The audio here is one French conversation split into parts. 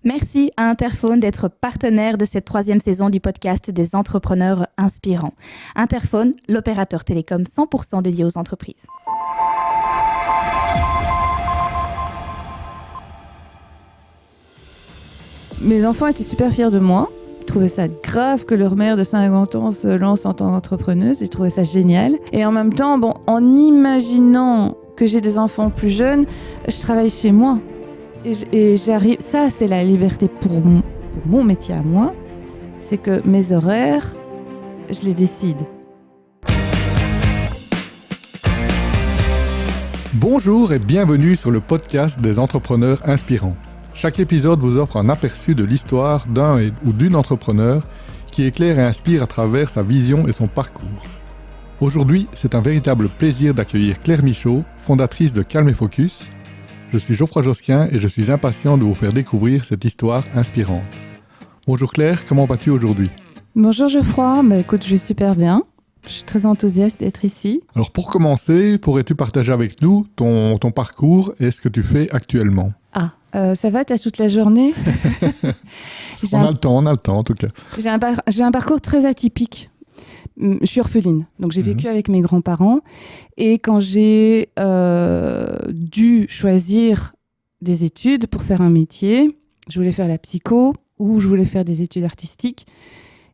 Merci à Interphone d'être partenaire de cette 3e saison du podcast des entrepreneurs inspirants. Interphone, l'opérateur télécom 100% dédié aux entreprises. Mes enfants étaient super fiers de moi. Ils trouvaient ça grave que leur mère de 50 ans se lance en tant qu'entrepreneuse. Ils trouvaient ça génial. Et en même temps, en imaginant que j'ai des enfants plus jeunes, je travaille chez moi. Et j'arrive... Ça, c'est la liberté pour mon métier à moi. C'est que mes horaires, je les décide. Bonjour et bienvenue sur le podcast des entrepreneurs inspirants. Chaque épisode vous offre un aperçu de l'histoire d'un ou d'une entrepreneur qui éclaire et inspire à travers sa vision et son parcours. Aujourd'hui, c'est un véritable plaisir d'accueillir Claire Michaud, fondatrice de Calme et Focus. Je suis Geoffroy Josquin et je suis impatient de vous faire découvrir cette histoire inspirante. Bonjour Claire, comment vas-tu aujourd'hui ? Bonjour Geoffroy, écoute, je vais super bien. Je suis très enthousiaste d'être ici. Alors pour commencer, pourrais-tu partager avec nous ton parcours et ce que tu fais actuellement ? Ça va, t'as toute la journée ? On a le temps en tout cas. J'ai un parcours très atypique. Je suis orpheline, donc j'ai vécu avec mes grands-parents. Et quand j'ai dû choisir des études pour faire un métier, je voulais faire la psycho ou je voulais faire des études artistiques.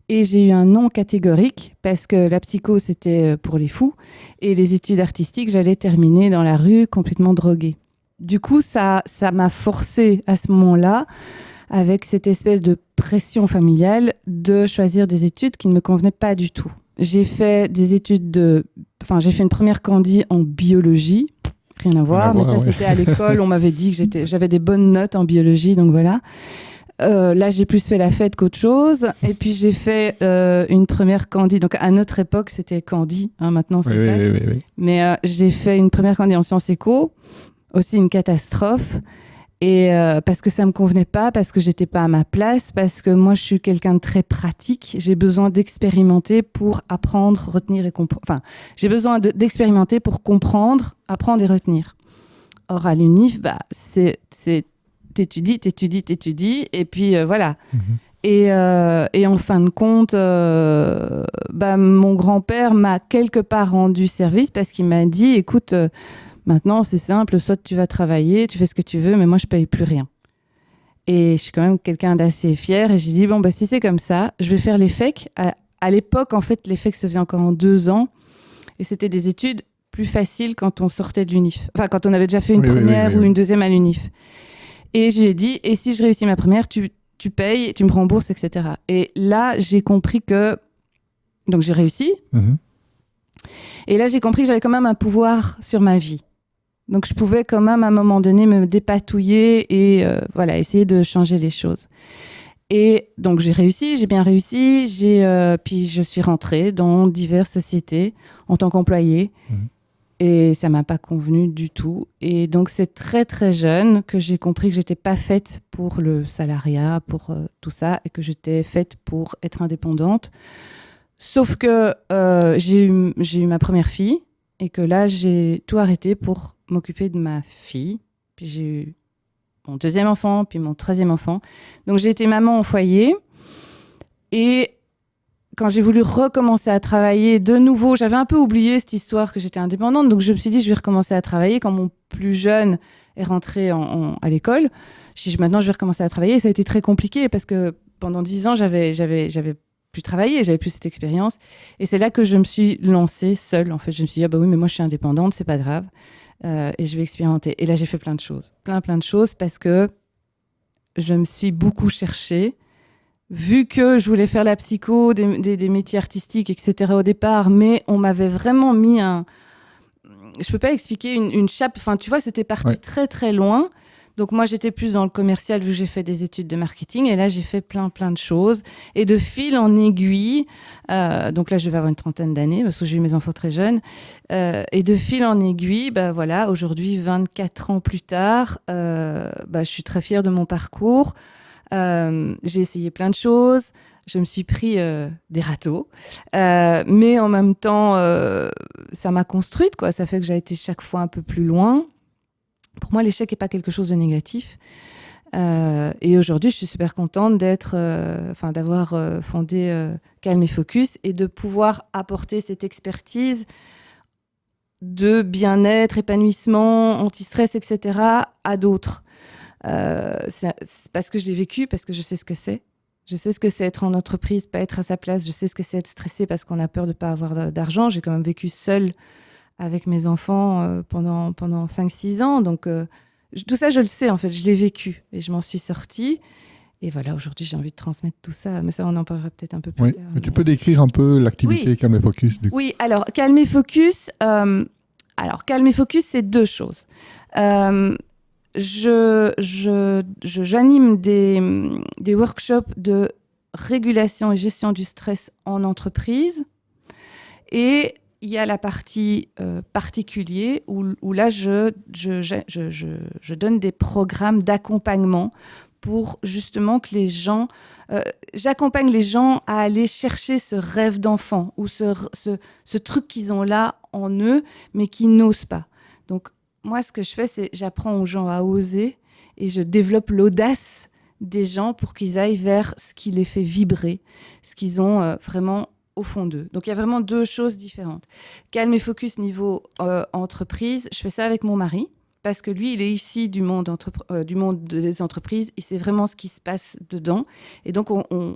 Et j'ai eu un non catégorique parce que la psycho, c'était pour les fous. Et les études artistiques, j'allais terminer dans la rue complètement droguée. Du coup, ça m'a forcée à ce moment-là, avec cette espèce de pression familiale, de choisir des études qui ne me convenaient pas du tout. J'ai fait des études j'ai fait une première candie en biologie. Rien à voir, mais ça, c'était à l'école. On m'avait dit que j'avais des bonnes notes en biologie, donc voilà. Là, j'ai plus fait la fête qu'autre chose. Et puis, j'ai fait une première candie. Donc, à notre époque, c'était candie. Maintenant, c'est pas. Oui. Mais j'ai fait une première candie en sciences éco. Aussi une catastrophe. Et parce que ça me convenait pas, parce que j'étais pas à ma place, parce que moi, je suis quelqu'un de très pratique. J'ai besoin d'expérimenter pour apprendre, retenir et comprendre. Enfin, j'ai besoin d'expérimenter pour comprendre, apprendre et retenir. Or, à l'UNIF, c'est t'étudies, et puis voilà. Et en fin de compte, mon grand-père m'a quelque part rendu service parce qu'il m'a dit, écoute, maintenant c'est simple, soit tu vas travailler, tu fais ce que tu veux, mais moi je paye plus rien. Et je suis quand même quelqu'un d'assez fier, et j'ai dit, si c'est comme ça, je vais faire l'EFEC. À l'époque, en fait, l'EFEC se faisait encore en 2 ans, et c'était des études plus faciles quand on sortait de l'UNIF. Enfin, quand on avait déjà fait une première ou une deuxième à l'UNIF. Et je lui ai dit, et si je réussis ma première, tu payes, tu me rembourses, etc. Et là, j'ai compris que... Donc, j'ai réussi. Et là, j'ai compris que j'avais quand même un pouvoir sur ma vie. Donc, je pouvais quand même, à un moment donné, me dépatouiller et essayer de changer les choses. Et donc, j'ai bien réussi. Puis, je suis rentrée dans diverses sociétés en tant qu'employée. Et ça m'a pas convenu du tout. Et donc, c'est très, très jeune que j'ai compris que j'étais pas faite pour le salariat, pour tout ça, et que j'étais faite pour être indépendante. Sauf que j'ai eu ma première fille, et que là, j'ai tout arrêté pour m'occuper de ma fille. Puis j'ai eu mon 2e enfant, puis mon 3e enfant. Donc, j'ai été maman au foyer. Et quand j'ai voulu recommencer à travailler de nouveau, j'avais un peu oublié cette histoire que j'étais indépendante. Donc, je me suis dit, je vais recommencer à travailler. Quand mon plus jeune est rentré à l'école, je me suis dit, maintenant, je vais recommencer à travailler. Et ça a été très compliqué parce que pendant 10 ans, j'avais plus travaillé, j'avais plus cette expérience. Et c'est là que je me suis lancée seule. En fait, je me suis dit, mais moi, je suis indépendante, c'est pas grave. Et je vais expérimenter. Et là, j'ai fait plein de choses. Plein de choses parce que je me suis beaucoup cherchée. Vu que je voulais faire la psycho, des métiers artistiques, etc. au départ, mais on m'avait vraiment mis je peux pas expliquer une chape. Enfin, tu vois, c'était parti très, très loin. Donc, moi, j'étais plus dans le commercial vu que j'ai fait des études de marketing. Et là, j'ai fait plein de choses. Et de fil en aiguille, donc là, je vais avoir une 30aine d'années parce que j'ai eu mes enfants très jeunes. Et de fil en aiguille, aujourd'hui, 24 ans plus tard, je suis très fière de mon parcours. J'ai essayé plein de choses, je me suis pris des râteaux, mais en même temps, ça m'a construite, quoi. Ça fait que j'ai été chaque fois un peu plus loin. Pour moi, l'échec n'est pas quelque chose de négatif. Et aujourd'hui, je suis super contente d'avoir fondé Calme et Focus et de pouvoir apporter cette expertise de bien-être, épanouissement, anti-stress, etc. à d'autres. C'est parce que je l'ai vécu, parce que je sais ce que c'est. Je sais ce que c'est être en entreprise, pas être à sa place. Je sais ce que c'est être stressé parce qu'on a peur de ne pas avoir d'argent. J'ai quand même vécu seule avec mes enfants pendant 5-6 ans. Donc, tout ça, je le sais, en fait. Je l'ai vécu et je m'en suis sortie. Et voilà, aujourd'hui, j'ai envie de transmettre tout ça. Mais ça, on en parlera peut-être un peu plus tard. Mais tu peux décrire un peu l'activité Calme et Focus du coup. Oui, alors, Calme et Focus, c'est 2 choses. J'anime des workshops de régulation et gestion du stress en entreprise. Et il y a la partie particulier où là, je donne des programmes d'accompagnement pour justement que les gens... j'accompagne les gens à aller chercher ce rêve d'enfant ou ce truc qu'ils ont là en eux, mais qu'ils n'osent pas. Donc, moi, ce que je fais, c'est j'apprends aux gens à oser et je développe l'audace des gens pour qu'ils aillent vers ce qui les fait vibrer, ce qu'ils ont vraiment au fond d'eux. Donc, il y a vraiment 2 choses différentes. Calme et Focus niveau entreprise, je fais ça avec mon mari parce que lui, il est issu du monde des entreprises. Il sait vraiment ce qui se passe dedans. Et donc, on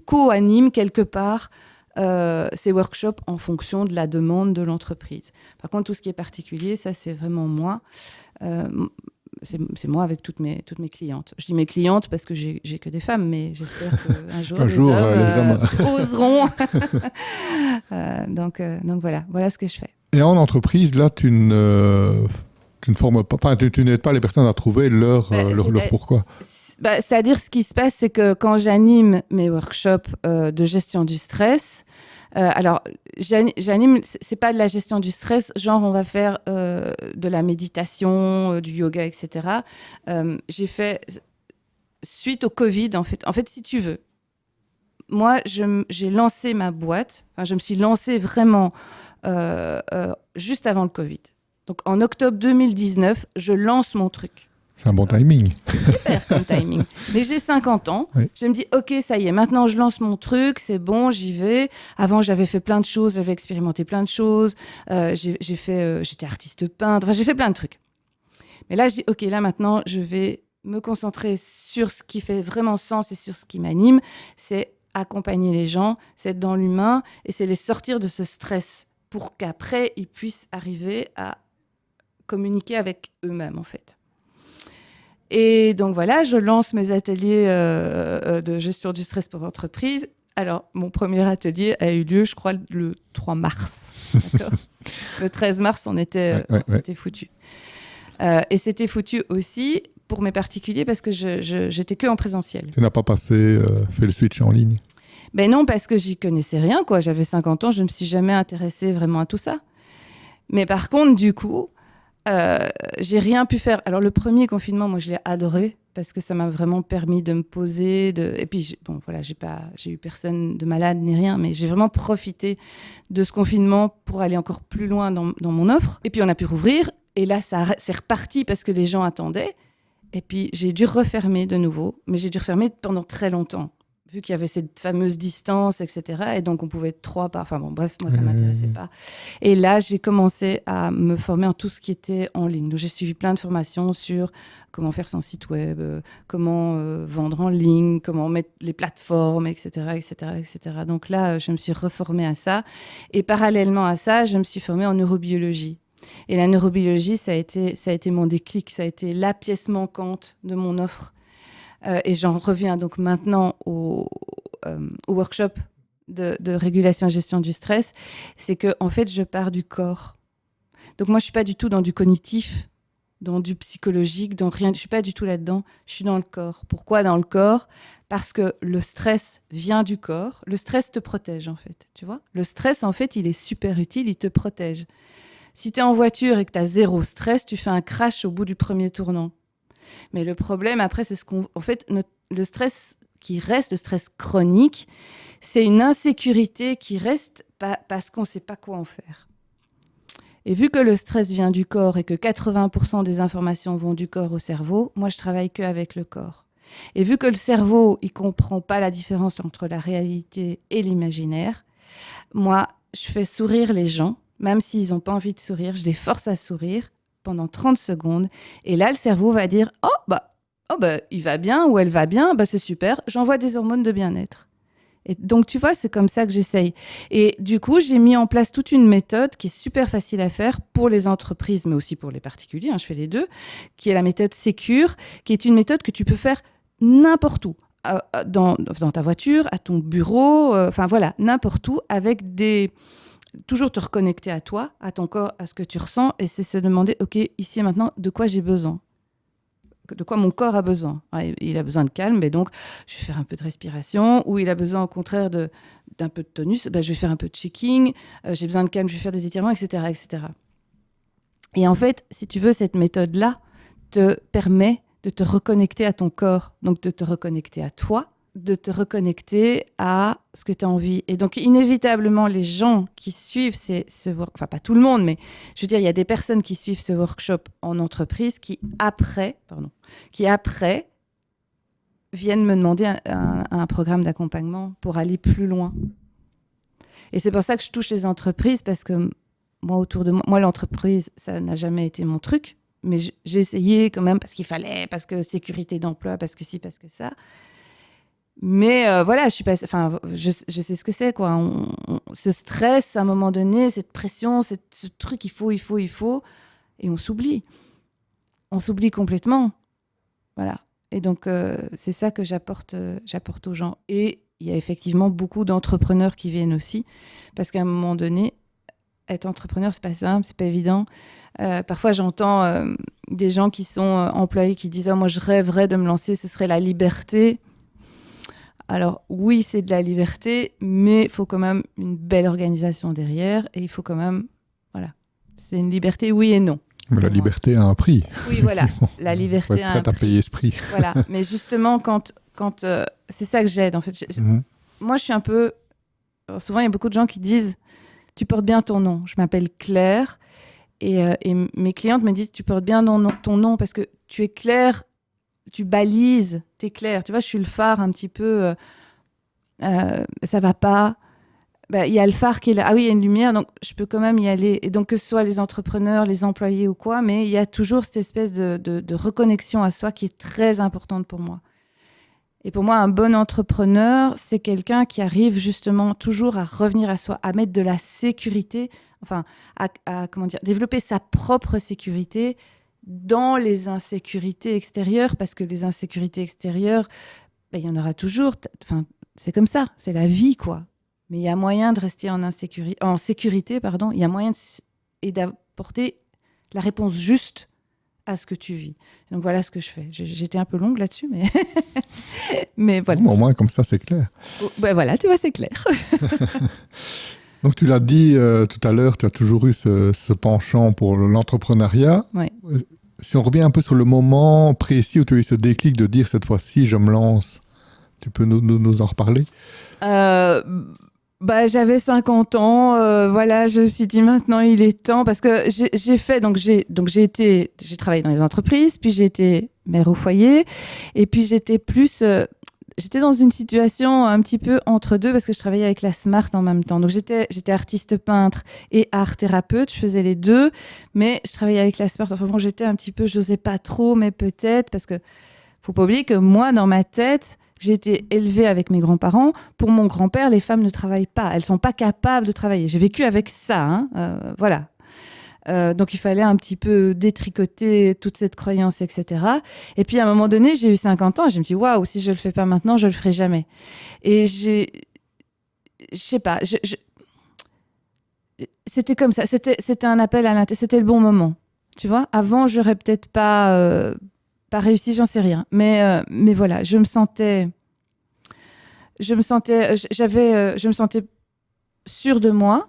co-anime quelque part ces workshops en fonction de la demande de l'entreprise. Par contre, tout ce qui est particulier, ça, c'est vraiment moi. C'est moi avec toutes mes clientes. Je dis mes clientes parce que j'ai que des femmes, mais j'espère qu'un jour, les hommes oseront. Donc voilà ce que je fais. Et en entreprise, là, tu ne formes pas, enfin, tu n'aides pas les personnes à trouver leur pourquoi. C'est-à-dire, ce qui se passe, c'est que quand j'anime mes workshops de gestion du stress, alors j'anime, c'est pas de la gestion du stress, genre on va faire de la méditation, du yoga, etc. J'ai fait suite au Covid, en fait, si tu veux. Moi, j'ai lancé ma boîte, je me suis lancée vraiment juste avant le Covid. Donc, en octobre 2019, je lance mon truc. C'est un bon timing. Super comme timing. Mais j'ai 50 ans. Oui. Je me dis, OK, ça y est, maintenant je lance mon truc, c'est bon, j'y vais. Avant, j'avais fait plein de choses, j'avais expérimenté plein de choses. J'étais artiste peintre, j'ai fait plein de trucs. Mais là, je dis, OK, là maintenant, je vais me concentrer sur ce qui fait vraiment sens et sur ce qui m'anime. C'est accompagner les gens, c'est être dans l'humain et c'est les sortir de ce stress pour qu'après, ils puissent arriver à communiquer avec eux-mêmes, en fait. Et donc voilà, je lance mes ateliers de gestion du stress pour entreprise. Alors, mon premier atelier a eu lieu, je crois, le 3 mars. Le 13 mars, c'était foutu. Et c'était foutu aussi pour mes particuliers parce que j'étais que en présentiel. Tu n'as pas fait le switch en ligne? Ben non, parce que j'y connaissais rien, quoi. J'avais 50 ans, je ne me suis jamais intéressée vraiment à tout ça. Mais par contre, du coup... j'ai rien pu faire. Alors, le premier confinement, moi, je l'ai adoré parce que ça m'a vraiment permis de me poser. Et puis, j'ai eu personne de malade ni rien, mais j'ai vraiment profité de ce confinement pour aller encore plus loin dans mon offre. Et puis, on a pu rouvrir. Et là, c'est reparti parce que les gens attendaient. Et puis, j'ai dû refermer de nouveau. Mais j'ai dû refermer pendant très longtemps, vu qu'il y avait cette fameuse distance, etc. Et donc, on pouvait être 3 par... Enfin bon, bref, moi, ça ne m'intéressait pas. Et là, j'ai commencé à me former en tout ce qui était en ligne. Donc, j'ai suivi plein de formations sur comment faire son site web, comment vendre en ligne, comment mettre les plateformes, etc., etc., etc. Donc là, je me suis reformée à ça. Et parallèlement à ça, je me suis formée en neurobiologie. Et la neurobiologie, ça a été mon déclic. Ça a été la pièce manquante de mon offre. Et j'en reviens donc maintenant au workshop de régulation et gestion du stress, c'est que en fait, je pars du corps. Donc moi, je suis pas du tout dans du cognitif, dans du psychologique, dans rien. Je suis pas du tout là-dedans. Je suis dans le corps. Pourquoi dans le corps ? Parce que le stress vient du corps. Le stress te protège, en fait. Tu vois ? Le stress, en fait, il est super utile. Il te protège. Si tu es en voiture et que tu as 0 stress, tu fais un crash au bout du premier tournant. Mais le problème, après, c'est le stress qui reste, le stress chronique, c'est une insécurité qui reste parce qu'on ne sait pas quoi en faire. Et vu que le stress vient du corps et que 80% des informations vont du corps au cerveau, moi, je travaille qu'avec le corps. Et vu que le cerveau, il comprend pas la différence entre la réalité et l'imaginaire, moi, je fais sourire les gens, même s'ils n'ont pas envie de sourire, je les force à sourire pendant 30 secondes. Et là, le cerveau va dire « Oh, il va bien ou elle va bien, c'est super, j'envoie des hormones de bien-être. » Et donc, tu vois, c'est comme ça que j'essaye. Et du coup, j'ai mis en place toute une méthode qui est super facile à faire pour les entreprises, mais aussi pour les particuliers, je fais les deux, qui est la méthode Sécure, qui est une méthode que tu peux faire n'importe où, dans ta voiture, à ton bureau, n'importe où, avec toujours te reconnecter à toi, à ton corps, à ce que tu ressens, et c'est se demander, OK, ici et maintenant, de quoi j'ai besoin ? De quoi mon corps a besoin. Il a besoin de calme, mais donc je vais faire un peu de respiration, ou il a besoin au contraire d'un peu de tonus, je vais faire un peu de shaking, j'ai besoin de calme, je vais faire des étirements, etc., etc. Et en fait, si tu veux, cette méthode-là te permet de te reconnecter à ton corps, donc de te reconnecter à toi, de te reconnecter à ce que tu as envie. Et donc, inévitablement, les gens qui suivent enfin, pas tout le monde, mais je veux dire, il y a des personnes qui suivent ce workshop en entreprise qui après viennent me demander un programme d'accompagnement pour aller plus loin. Et c'est pour ça que je touche les entreprises, parce que moi, autour de moi, l'entreprise, ça n'a jamais été mon truc, mais j'ai essayé quand même parce qu'il fallait, parce que sécurité d'emploi, parce que ci, parce que ça. Mais voilà, je sais ce que c'est, quoi. Ce stress, à un moment donné, cette pression, ce truc, il faut, et on s'oublie. On s'oublie complètement. Voilà. Et donc, c'est ça que j'apporte aux gens. Et il y a effectivement beaucoup d'entrepreneurs qui viennent aussi, parce qu'à un moment donné, être entrepreneur, c'est pas simple, c'est pas évident. Parfois, j'entends des gens qui sont employés qui disent « moi, je rêverais de me lancer, ce serait la liberté ». Alors oui, c'est de la liberté, mais il faut quand même une belle organisation derrière, et il faut quand même, voilà, c'est une liberté oui et non. Mais la liberté a un prix. Oui, voilà, la liberté a un prix. Prête à payer ce prix. Voilà, mais justement, quand c'est ça que j'aide, en fait. Moi, je suis un peu... Alors, souvent, il y a beaucoup de gens qui disent « tu portes bien ton nom ». Je m'appelle Claire, et mes clientes me disent « tu portes bien ton nom parce que tu es claire ». Tu balises, t'es clair. Tu vois, je suis le phare un petit peu. Ça va pas. Il y a le phare qui est là. Ah oui, il y a une lumière, donc je peux quand même y aller. Et donc, que ce soit les entrepreneurs, les employés ou quoi, mais il y a toujours cette espèce de reconnexion à soi qui est très importante pour moi. Et pour moi, un bon entrepreneur, c'est quelqu'un qui arrive justement toujours à revenir à soi, à mettre de la sécurité, enfin, à développer sa propre sécurité dans les insécurités extérieures, parce que les insécurités extérieures, il y en aura toujours. Enfin, c'est comme ça, c'est la vie, quoi. Mais il y a moyen de rester en sécurité, pardon. Il y a moyen et d'apporter la réponse juste à ce que tu vis. Donc voilà ce que je fais. J'étais un peu longue là-dessus, mais mais voilà. Au moins, comme ça, c'est clair. Voilà, tu vois, c'est clair. Donc, tu l'as dit tout à l'heure, tu as toujours eu ce penchant pour l'entrepreneuriat. Oui. Si on revient un peu sur le moment précis où tu as eu ce déclic de dire cette fois-ci, je me lance, tu peux nous en reparler ? J'avais 50 ans, voilà, je me suis dit maintenant il est temps, parce que j'ai travaillé dans les entreprises, puis j'ai été mère au foyer, et puis j'étais dans une situation un petit peu entre deux, parce que je travaillais avec la Smart en même temps. Donc j'étais artiste peintre et art thérapeute, je faisais les deux, mais je travaillais avec la Smart. Enfin bon, j'osais pas trop, mais peut-être, parce que faut pas oublier que moi, dans ma tête, j'ai été élevée avec mes grands-parents. Pour mon grand-père, les femmes ne travaillent pas. Elles sont pas capables de travailler. J'ai vécu avec ça, voilà. Donc, il fallait un petit peu détricoter toute cette croyance, etc. Et puis, à un moment donné, j'ai eu 50 ans et je me dis, waouh, si je le fais pas maintenant, je le ferai jamais. Et je sais pas, c'était comme ça. C'était un appel à l'intérieur. C'était le bon moment. Tu vois, avant, j'aurais peut-être pas réussi, j'en sais rien. Mais voilà, je me sentais sûre de moi.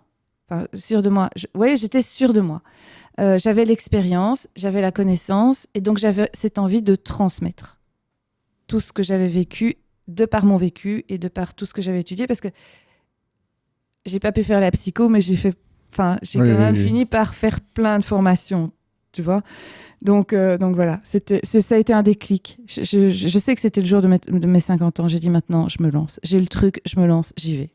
Enfin, sûre de moi. Oui, j'étais sûre de moi. J'avais l'expérience, j'avais la connaissance, et donc j'avais cette envie de transmettre tout ce que j'avais vécu, de par mon vécu et de par tout ce que j'avais étudié, parce que j'ai pas pu faire la psycho, mais j'ai fait j'ai quand même fini par faire plein de formations, tu vois. Donc voilà, ça a été un déclic. Je sais que c'était le jour de mes 50 ans. J'ai dit maintenant, je me lance. J'ai le truc, je me lance, j'y vais.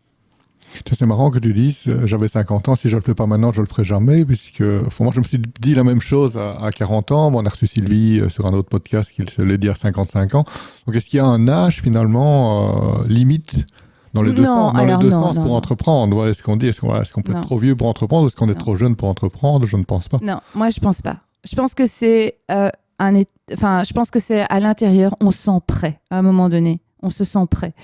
C'est marrant que tu dises, j'avais 50 ans, si je le fais pas maintenant, je le ferai jamais, puisque moi je me suis dit la même chose à 40 ans. Bon, on a reçu Sylvie sur un autre podcast qui se l'est dit à 55 ans. Donc est-ce qu'il y a un âge finalement limite dans les deux sens pour entreprendre? Est-ce qu'on dit, est-ce qu'on peut être trop vieux pour entreprendre ou est-ce qu'on est trop jeune pour entreprendre? Je ne pense pas. Non, moi je pense pas. Je pense que c'est je pense que c'est à l'intérieur, on se sent prêt à un moment donné. On se sent prêt.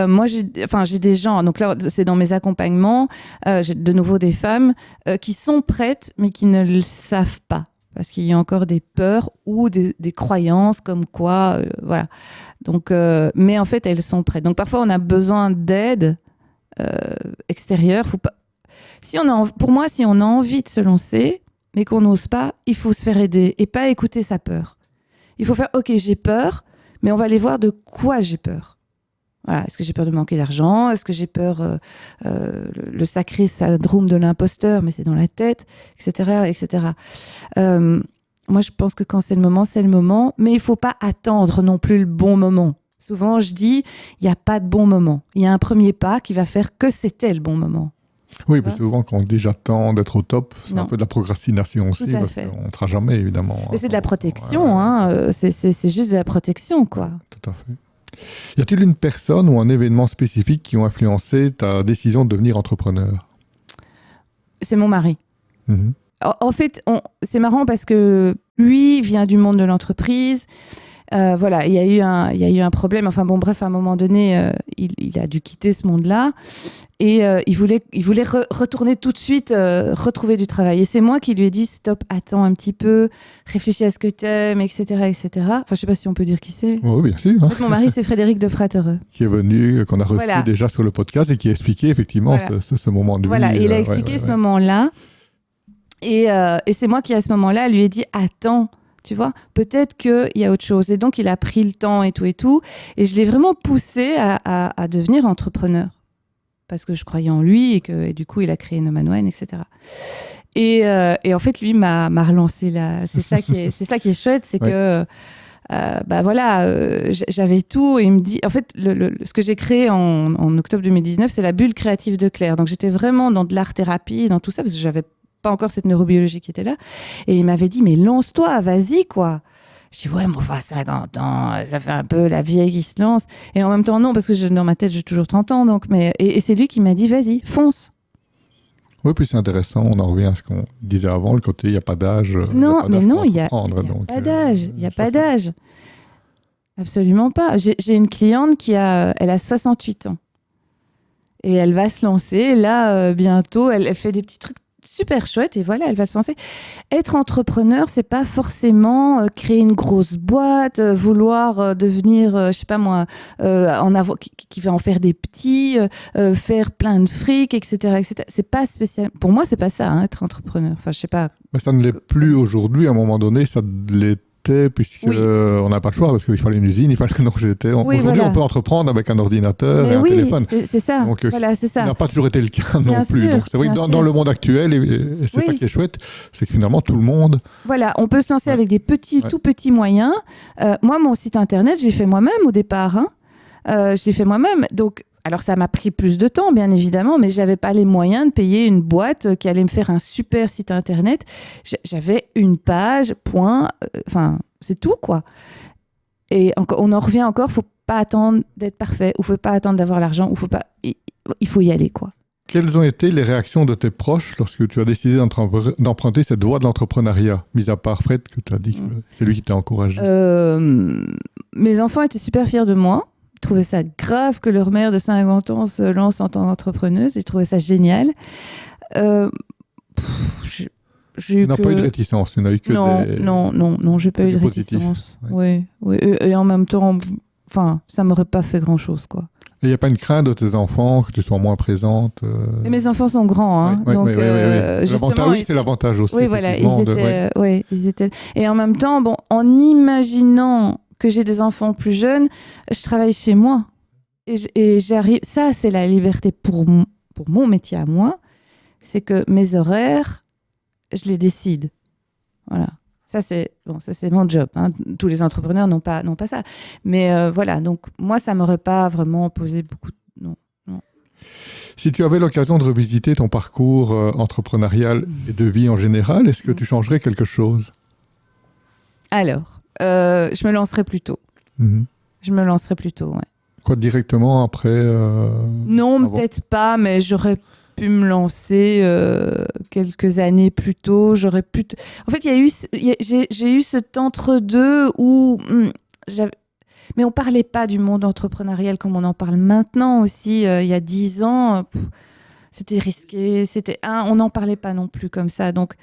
Moi, j'ai des gens, donc là, c'est dans mes accompagnements, j'ai de nouveau des femmes qui sont prêtes, mais qui ne le savent pas. Parce qu'il y a encore des peurs ou des croyances comme quoi, voilà. Donc, mais en fait, elles sont prêtes. Donc, parfois, on a besoin d'aide extérieure. Pour moi, si on a envie de se lancer, mais qu'on n'ose pas, il faut se faire aider et pas écouter sa peur. Il faut faire, OK, j'ai peur, mais on va aller voir de quoi j'ai peur. Voilà. Est-ce que j'ai peur de manquer d'argent? Est-ce que j'ai peur le sacré syndrome de l'imposteur, mais c'est dans la tête, etc., etc. Moi, je pense que quand c'est le moment, mais il ne faut pas attendre non plus le bon moment. Souvent, je dis, il n'y a pas de bon moment. Il y a un premier pas qui va faire que c'était le bon moment. Oui, parce que souvent, quand on dit j'attends d'être au top, c'est un peu de la procrastination aussi, parce qu'on ne sera jamais, évidemment. Mais c'est de la protection, c'est juste de la protection, quoi. Tout à fait. Y a-t-il une personne ou un événement spécifique qui ont influencé ta décision de devenir entrepreneur? C'est mon mari. Mm-hmm. En fait, c'est marrant parce que lui vient du monde de l'entreprise. Voilà, il y a eu un problème. Enfin bon, bref, à un moment donné, il a dû quitter ce monde-là et il voulait retourner tout de suite, retrouver du travail. Et c'est moi qui lui ai dit stop, attends un petit peu, réfléchis à ce que t'aimes, etc., etc. Enfin, je sais pas si on peut dire qui c'est. Oui, bien sûr. En fait, mon mari, c'est Frédéric de Fratereux, qui est venu, qu'on a reçu déjà sur le podcast et qui a expliqué effectivement ce moment de vie. Voilà, il a expliqué ce moment-là. Et c'est moi qui, à ce moment-là, lui ai dit attends. Tu vois, peut-être qu'il y a autre chose. Et donc, il a pris le temps et tout. Et je l'ai vraiment poussé à devenir entrepreneur. Parce que je croyais en lui et du coup, il a créé No Man Wine, etc. Et en fait, lui m'a relancé là. C'est ça qui est chouette, c'est que j'avais tout. Et il me dit, en fait, ce que j'ai créé en octobre 2019, c'est la bulle créative de Claire. Donc, j'étais vraiment dans de l'art-thérapie, dans tout ça, parce que j'avais pas encore cette neurobiologie qui était là. Et il m'avait dit, mais lance-toi, vas-y, quoi. Je dis, ouais, mais enfin, 50 ans, ça fait un peu la vieille qui se lance. Et en même temps, non, parce que dans ma tête, j'ai toujours 30 ans. Donc, et c'est lui qui m'a dit, vas-y, fonce. Oui, puis c'est intéressant, on en revient à ce qu'on disait avant, le côté, il n'y a pas d'âge. Non, mais non, il n'y a pas d'âge. Il n'y a pas d'âge. Absolument pas. J'ai une cliente elle a 68 ans. Et elle va se lancer, là, bientôt. Elle fait des petits trucs super chouette et voilà, elle va se lancer. Être entrepreneur, c'est pas forcément créer une grosse boîte, vouloir devenir, je sais pas moi, qui va en faire des petits, faire plein de fric, etc., etc. C'est pas spécial. Pour moi, c'est pas ça, hein, être entrepreneur. Enfin, je sais pas. Mais ça ne l'est plus aujourd'hui. À un moment donné, ça l'était puisqu'on n'a pas le choix parce qu'il fallait une usine, il fallait aujourd'hui on peut entreprendre avec un ordinateur et un téléphone. C'est ça. Donc, c'est ça. Ça n'a pas toujours été le cas non plus. Sûr, donc c'est vrai que dans le monde actuel, et c'est ça qui est chouette, c'est que finalement tout le monde. Voilà, on peut se lancer avec des tout petits moyens. Moi, mon site internet, je l'ai fait moi-même au départ. Je l'ai fait moi-même. Donc, alors ça m'a pris plus de temps, bien évidemment, mais j'avais pas les moyens de payer une boîte qui allait me faire un super site internet. J'avais une page, point. Enfin, c'est tout, quoi. Et on en revient encore. Faut pas attendre d'être parfait, ou faut pas attendre d'avoir l'argent, ou il faut y aller, quoi. Quelles ont été les réactions de tes proches lorsque tu as décidé d'emprunter cette voie de l'entrepreneuriat, mis à part Fred, que tu as dit que c'est lui qui t'a encouragé? Mes enfants étaient super fiers de moi. Ils trouvaient ça grave que leur mère de 50 ans se lance en tant qu'entrepreneuse. Ils trouvaient ça génial. Tu n'as pas eu de réticence, tu n'as eu que Non, j'ai pas eu de réticence. Oui. Et en même temps, ça m'aurait pas fait grand-chose, quoi. Et il n'y a pas une crainte de tes enfants, que tu sois moins présente Et mes enfants sont grands, hein. Oui. C'est l'avantage aussi. Oui, voilà, ils étaient... Et en même temps, en imaginant que j'ai des enfants plus jeunes, je travaille chez moi. Et j'arrive... Ça, c'est la liberté pour mon métier à moi. c'est que mes horaires, je les décide. Voilà. Ça, c'est mon job. Hein. Tous les entrepreneurs n'ont pas ça. Mais voilà, donc moi, ça ne m'aurait pas vraiment posé beaucoup de... Non. Si tu avais l'occasion de revisiter ton parcours entrepreneurial et de vie en général, est-ce que tu changerais quelque chose? Alors, je me lancerais plus tôt. Je me lancerais plus tôt, ouais. Quoi, directement après Non, avant? peut-être pas, mais j'aurais pu me lancer quelques années plus tôt. En fait, j'ai eu cet entre-deux où mais on parlait pas du monde entrepreneurial comme on en parle maintenant aussi. Il y a 10 ans, c'était risqué, on n'en parlait pas non plus comme ça. Donc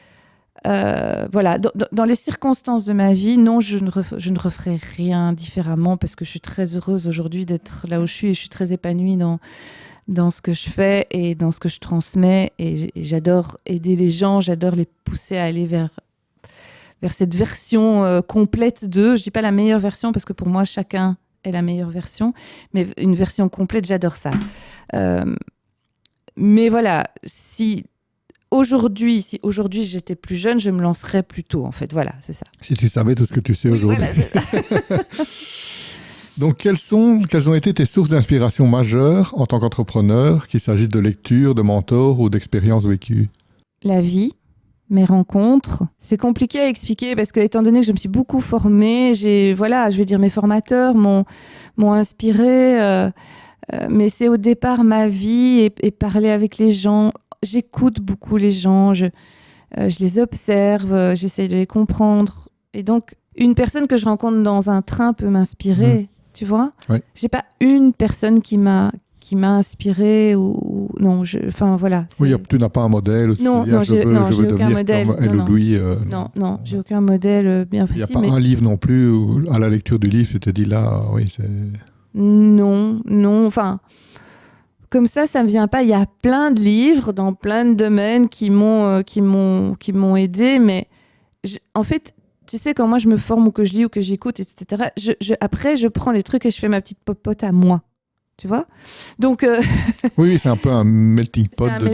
voilà, dans les circonstances de ma vie, non, je ne referai rien différemment parce que je suis très heureuse aujourd'hui d'être là où je suis et je suis très épanouie dans ce que je fais et dans ce que je transmets et j'adore aider les gens, j'adore les pousser à aller vers cette version complète d'eux. Je dis pas la meilleure version parce que pour moi, chacun est la meilleure version, mais une version complète, j'adore ça. Mais voilà, si aujourd'hui j'étais plus jeune, je me lancerais plus tôt, en fait. Voilà, c'est ça. Si tu savais tout ce que tu sais aujourd'hui. Voilà, Donc, quelles ont été tes sources d'inspiration majeures en tant qu'entrepreneur, qu'il s'agisse de lecture, de mentors ou d'expériences vécues? La vie, mes rencontres. C'est compliqué à expliquer parce que, étant donné que je me suis beaucoup formée, mes formateurs m'ont inspirée. Mais c'est au départ ma vie et parler avec les gens. J'écoute beaucoup les gens, je les observe, j'essaie de les comprendre. Et donc, une personne que je rencontre dans un train peut m'inspirer, tu vois. Oui. J'ai pas une personne qui m'a inspirée ou non. Enfin voilà. Oui, tu n'as pas un modèle. Où Non, je veux j'ai aucun devenir modèle. comme elle ou lui. Non, j'ai aucun modèle bien précis. Il n'y a pas un livre non plus où, à la lecture du livre, tu te dis là, oui, c'est. Non. Enfin. Comme ça me vient pas. Il y a plein de livres dans plein de domaines qui m'ont aidé, mais en fait, tu sais, quand moi je me forme ou que je lis ou que j'écoute, etc. Après, je prends les trucs et je fais ma petite popote à moi, tu vois. Donc oui, c'est un peu un melting pot de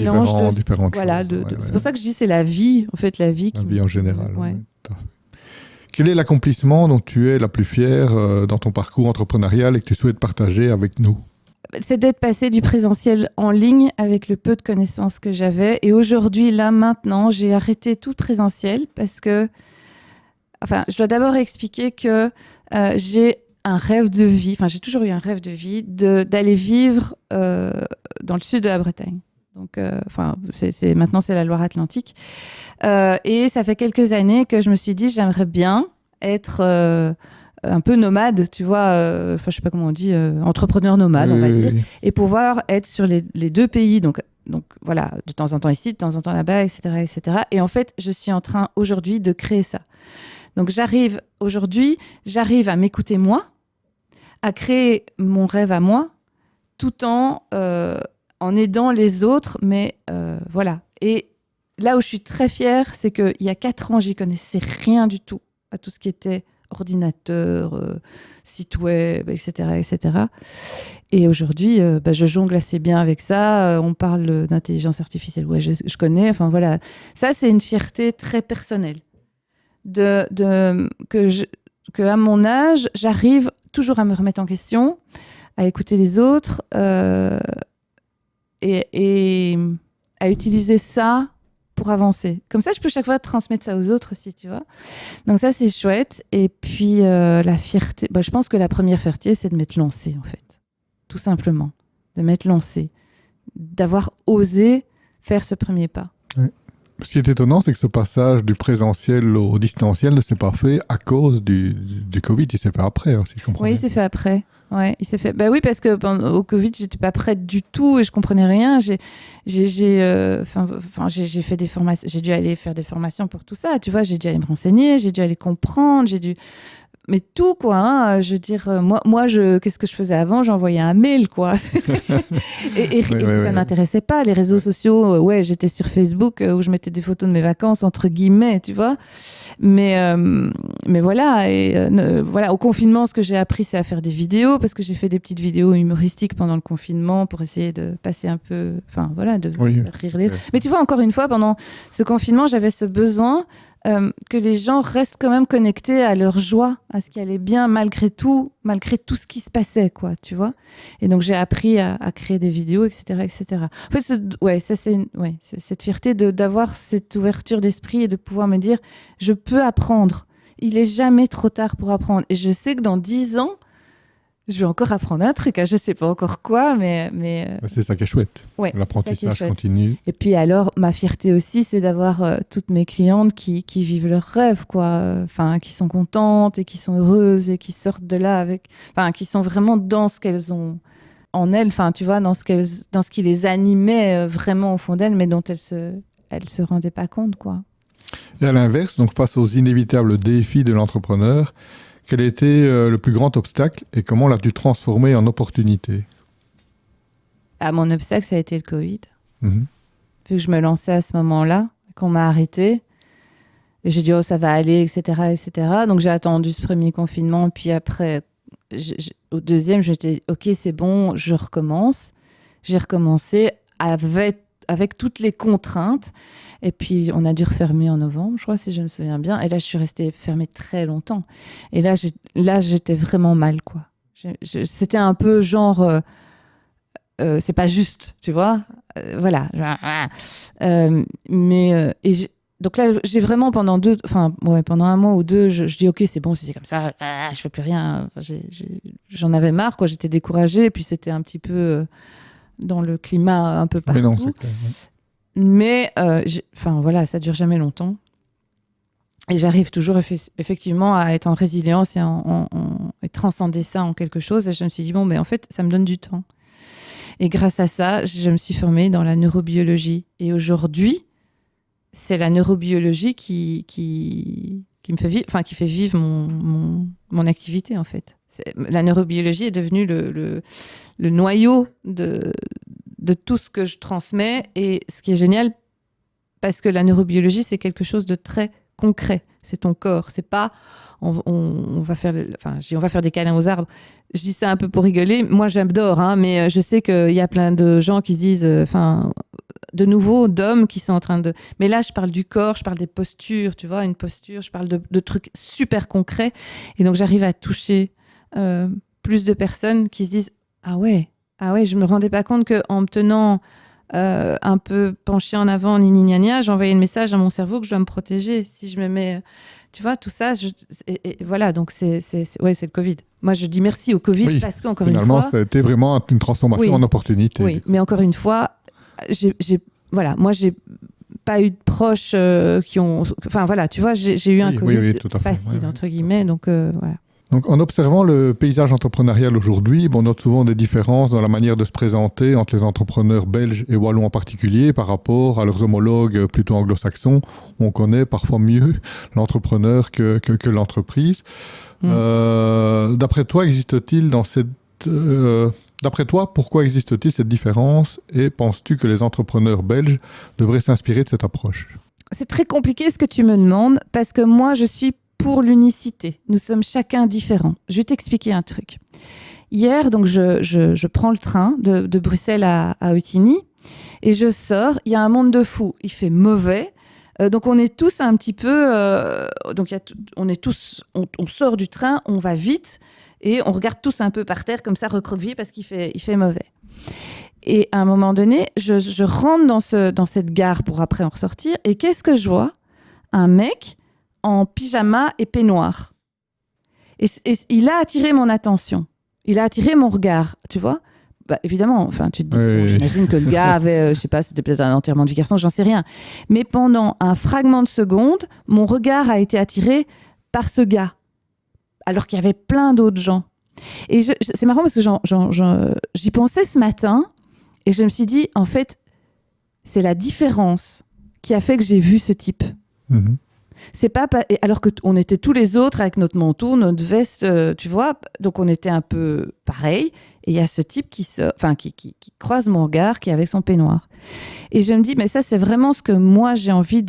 différentes voilà, choses. C'est pour ça que je dis c'est la vie, en fait, la vie. La vie en général. Ouais. Quel est l'accomplissement dont tu es la plus fière dans ton parcours entrepreneurial et que tu souhaites partager avec nous? C'est d'être passé du présentiel en ligne avec le peu de connaissances que j'avais. Et aujourd'hui, là, maintenant, j'ai arrêté tout présentiel parce que... Enfin, je dois d'abord expliquer que j'ai un rêve de vie. Enfin, j'ai toujours eu un rêve de vie d'aller vivre dans le sud de la Bretagne. Donc, maintenant, c'est la Loire-Atlantique. Et ça fait quelques années que je me suis dit, j'aimerais bien être... un peu nomade, tu vois, je sais pas comment on dit, entrepreneur nomade, on va dire, et pouvoir être sur les deux pays, donc voilà, de temps en temps ici, de temps en temps là-bas, etc., etc. Et en fait, je suis en train aujourd'hui de créer ça. Donc j'arrive à m'écouter moi, à créer mon rêve à moi, tout en aidant les autres, mais voilà. Et là où je suis très fière, c'est qu'il y a 4 ans, j'y connaissais rien du tout à tout ce qui était ordinateur, site web, etc. Et aujourd'hui, je jongle assez bien avec ça. On parle d'intelligence artificielle. Ouais, je connais. Enfin, voilà. Ça, c'est une fierté très personnelle. Que à mon âge, j'arrive toujours à me remettre en question, à écouter les autres et à utiliser ça pour avancer. Comme ça, je peux chaque fois transmettre ça aux autres aussi, tu vois. Donc ça, c'est chouette. Et puis, la fierté, je pense que la première fierté, c'est de m'être lancée, en fait. Tout simplement. De m'être lancée. D'avoir osé faire ce premier pas. Oui. Ce qui est étonnant, c'est que ce passage du présentiel au distanciel ne s'est pas fait à cause du Covid. Il s'est fait après, si je comprends bien. Oui, il s'est fait après. Ouais, il s'est fait. Oui, parce que au Covid, j'étais pas prête du tout et je comprenais rien. J'ai fait des formations. J'ai dû aller faire des formations pour tout ça. Tu vois, j'ai dû aller me renseigner, j'ai dû aller comprendre, mais tout, quoi. Hein. Je veux dire, qu'est-ce que je faisais avant? J'envoyais un mail, quoi. et ça ne m'intéressait pas. Les réseaux sociaux, j'étais sur Facebook où je mettais des photos de mes vacances, entre guillemets, tu vois. Mais voilà. Voilà, au confinement, ce que j'ai appris, c'est à faire des vidéos, parce que j'ai fait des petites vidéos humoristiques pendant le confinement pour essayer de passer un peu, enfin, voilà, de rire les... Mais tu vois, encore une fois, pendant ce confinement, j'avais ce besoin que les gens restent quand même connectés à leur joie, à ce qui allait bien malgré tout ce qui se passait, quoi, tu vois. Et donc, j'ai appris à créer des vidéos, etc., etc. En fait, c'est cette fierté d'avoir cette ouverture d'esprit et de pouvoir me dire, je peux apprendre. Il est jamais trop tard pour apprendre. Et je sais que dans 10 ans, je vais encore apprendre un truc. Je ne sais pas encore quoi, mais... C'est ça qui est chouette. Ouais, l'apprentissage continue. Et puis alors, ma fierté aussi, c'est d'avoir toutes mes clientes qui vivent leurs rêves, quoi. Enfin, qui sont contentes et qui sont heureuses et qui sortent de là qui sont vraiment dans ce qu'elles ont en elles. Enfin, tu vois, dans ce qui les animait vraiment au fond d'elles, mais dont elles se rendaient pas compte, quoi. Et à l'inverse, donc face aux inévitables défis de l'entrepreneur, quel était le plus grand obstacle et comment l'as-tu transformé en opportunité? Mon obstacle, ça a été le Covid. Vu que je me lançais à ce moment-là, qu'on m'a arrêtée, et j'ai dit, ça va aller, etc., etc. Donc, j'ai attendu ce premier confinement. Puis après, au deuxième, j'étais, OK, c'est bon, je recommence. J'ai recommencé avec toutes les contraintes. Et puis, on a dû refermer en novembre, je crois, si je me souviens bien. Et là, je suis restée fermée très longtemps. Et là, j'étais vraiment mal, quoi. C'était un peu genre... c'est pas juste, tu vois. Voilà. Donc là, j'ai vraiment pendant un mois ou deux, je dis OK, c'est bon, si c'est comme ça, je fais plus rien. J'en avais marre, quoi. J'étais découragée. Et puis, c'était un petit peu dans le climat un peu partout. Mais non, c'est clair, oui. Mais voilà, ça dure jamais longtemps. Et j'arrive toujours effectivement à être en résilience et transcender ça en quelque chose. Et je me suis dit, en fait, ça me donne du temps. Et grâce à ça, je me suis formée dans la neurobiologie. Et aujourd'hui, c'est la neurobiologie qui me fait vivre, qui fait vivre mon activité, en fait. La neurobiologie est devenue le noyau de tout ce que je transmets. Et ce qui est génial, parce que la neurobiologie, c'est quelque chose de très concret. C'est ton corps. C'est pas on va faire des câlins aux arbres. Je dis ça un peu pour rigoler. Moi, j'adore, mais je sais qu'il y a plein de gens qui se disent, de nouveau, d'hommes qui sont en train de... Mais là, je parle du corps, je parle des postures, tu vois, une posture, je parle de trucs super concrets. Et donc, j'arrive à toucher plus de personnes qui se disent, ah ouais, je me rendais pas compte qu'en me tenant un peu penchée en avant, j'envoyais le message à mon cerveau que je dois me protéger. Si je me mets... Tu vois, tout ça, et voilà, donc c'est le Covid. Moi, je dis merci au Covid parce qu'encore une fois... Finalement, ça a été vraiment une transformation en opportunité. Oui, mais encore une fois, moi, j'ai pas eu de proches qui ont... Enfin, voilà, tu vois, j'ai eu un Covid facile, entre guillemets, donc voilà. Donc, en observant le paysage entrepreneurial aujourd'hui, on note souvent des différences dans la manière de se présenter entre les entrepreneurs belges et wallons en particulier par rapport à leurs homologues plutôt anglo-saxons. On connaît parfois mieux l'entrepreneur que l'entreprise. D'après toi, pourquoi existe-t-il cette différence et penses-tu que les entrepreneurs belges devraient s'inspirer de cette approche? C'est très compliqué ce que tu me demandes parce que moi, je suis pour l'unicité. Nous sommes chacun différents. Je vais t'expliquer un truc. Hier, donc, je prends le train de Bruxelles à Eutigny et je sors. Il y a un monde de fous. Il fait mauvais. Donc, on est tous un petit peu... on sort du train, on va vite et on regarde tous un peu par terre comme ça, recroquevillés parce qu'il fait mauvais. Et à un moment donné, je rentre dans cette gare pour après en ressortir. Et qu'est-ce que je vois? Un mec en pyjama et peignoir. Et il a attiré mon attention. Il a attiré mon regard, tu vois. Évidemment, tu te dis, j'imagine que le gars avait, je sais pas, c'était peut-être un enterrement de vie garçon, j'en sais rien. Mais pendant un fragment de seconde, mon regard a été attiré par ce gars, alors qu'il y avait plein d'autres gens. Et c'est marrant parce que j'y pensais ce matin et je me suis dit, en fait, c'est la différence qui a fait que j'ai vu ce type. C'est pas alors que on était tous les autres avec notre manteau, notre veste, tu vois. Donc on était un peu pareil. Et il y a ce type qui croise mon regard, qui est avec son peignoir. Et je me dis, mais ça, c'est vraiment ce que moi j'ai envie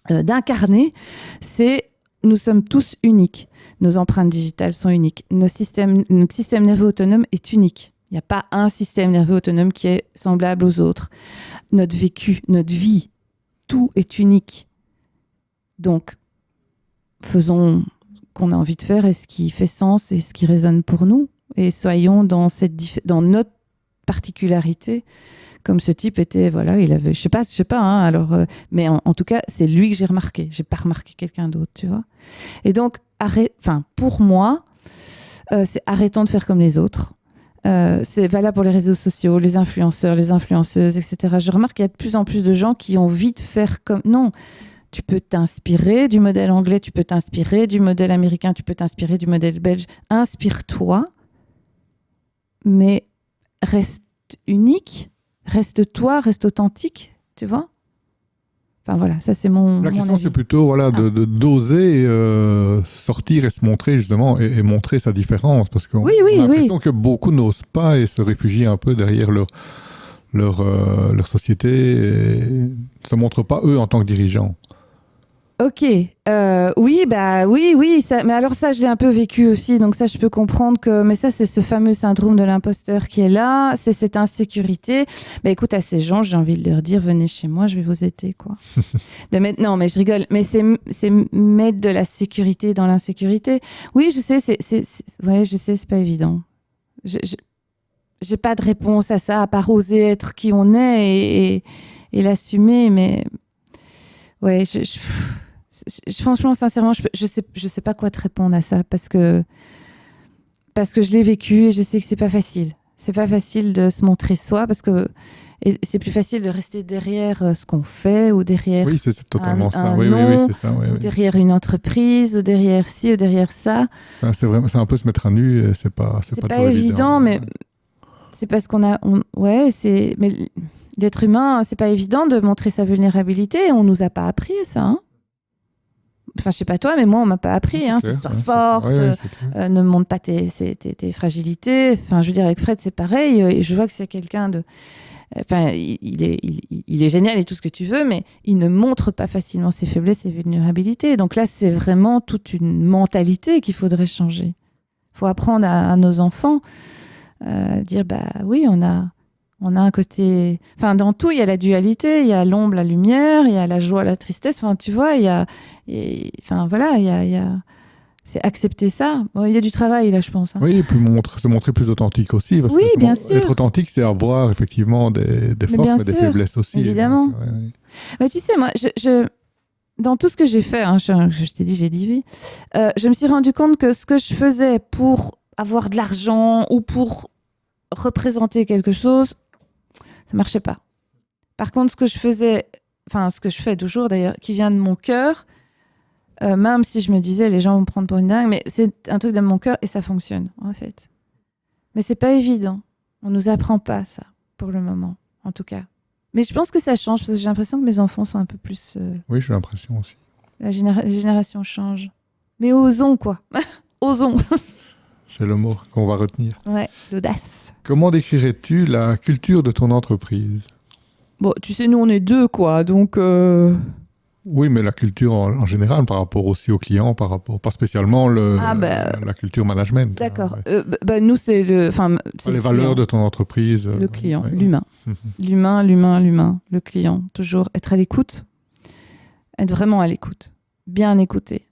d'incarner. C'est nous sommes tous uniques. Nos empreintes digitales sont uniques. Notre système nerveux autonome est unique. Il n'y a pas un système nerveux autonome qui est semblable aux autres. Notre vécu, notre vie, tout est unique. Donc, faisons ce qu'on a envie de faire et ce qui fait sens et ce qui résonne pour nous. Et soyons dans notre particularité. Comme ce type était, voilà, il avait, je sais pas, hein, alors, mais en tout cas, c'est lui que j'ai remarqué. J'ai pas remarqué quelqu'un d'autre, tu vois. Et donc, pour moi, c'est arrêtons de faire comme les autres. C'est valable pour les réseaux sociaux, les influenceurs, les influenceuses, etc. Je remarque qu'il y a de plus en plus de gens qui ont envie de faire comme... Non, tu peux t'inspirer du modèle anglais, tu peux t'inspirer du modèle américain, tu peux t'inspirer du modèle belge. Inspire-toi, mais reste unique. Reste toi, reste authentique, tu vois. Enfin voilà, ça c'est mon La question avis. c'est plutôt d'oser sortir et se montrer justement et montrer sa différence parce qu'on a l'impression que beaucoup n'osent pas et se réfugient un peu derrière leur société et ne se montrent pas eux en tant que dirigeants. Ok, oui, ça, mais alors ça, je l'ai un peu vécu aussi, donc ça, je peux comprendre que... Mais ça, c'est ce fameux syndrome de l'imposteur qui est là, c'est cette insécurité. Bah écoute, à ces gens, j'ai envie de leur dire, venez chez moi, je vais vous aider, quoi. Non, mais je rigole, mais c'est mettre de la sécurité dans l'insécurité. Oui, je sais, c'est pas évident. J'ai pas de réponse à ça, à part oser être qui on est et l'assumer, mais... Ouais, franchement, sincèrement, je sais pas quoi te répondre à ça parce que je l'ai vécu et je sais que c'est pas facile. C'est pas facile de se montrer soi parce que c'est plus facile de rester derrière ce qu'on fait ou derrière oui, c'est totalement ça. Oui, c'est ça. Ou derrière une entreprise ou derrière ci ou derrière ça. C'est un peu se mettre à nu. Et c'est pas évident, mais c'est parce qu'on a. Mais l'être humain, c'est pas évident de montrer sa vulnérabilité. On nous a pas appris ça. Hein. Enfin, je sais pas toi, mais moi, on m'a pas appris. C'est sois forte, ne montre pas tes fragilités. Enfin, je veux dire, avec Fred, c'est pareil. Et je vois que c'est quelqu'un de... Enfin, il est génial et tout ce que tu veux, mais il ne montre pas facilement ses faiblesses, ses vulnérabilités. Donc là, c'est vraiment toute une mentalité qu'il faudrait changer. Il faut apprendre à nos enfants à dire, bah oui, on a un côté... Enfin, dans tout, il y a la dualité, il y a l'ombre, la lumière, il y a la joie, la tristesse. Enfin, tu vois, il y a... Enfin, voilà, il y a... C'est accepter ça. Bon, il y a du travail, là, je pense. Hein. Oui, et puis se montrer plus authentique aussi. Parce que bien sûr. Être authentique, c'est avoir effectivement des forces, mais des faiblesses aussi. Évidemment. Donc, Mais tu sais, moi, dans tout ce que j'ai fait, hein, je t'ai dit, j'ai dit je me suis rendu compte que ce que je faisais pour avoir de l'argent ou pour représenter quelque chose, ça marchait pas. Par contre, ce que je fais toujours d'ailleurs, qui vient de mon cœur, même si je me disais les gens vont me prendre pour une dingue, mais c'est un truc de mon cœur et ça fonctionne en fait. Mais c'est pas évident. On nous apprend pas ça pour le moment, en tout cas. Mais je pense que ça change parce que j'ai l'impression que mes enfants sont un peu plus. Oui, j'ai l'impression aussi. Les générations changent. Mais osons quoi. Osons. C'est le mot qu'on va retenir. Ouais, l'audace. Comment décrirais-tu la culture de ton entreprise ? Bon, tu sais, nous, on est deux, quoi, donc... Oui, mais la culture en général, par rapport aussi aux clients, pas spécialement la culture management. D'accord. Nous, c'est les valeurs de ton entreprise. Le client, l'humain. L'humain, le client. Toujours être à l'écoute. Être vraiment à l'écoute. Bien écouter.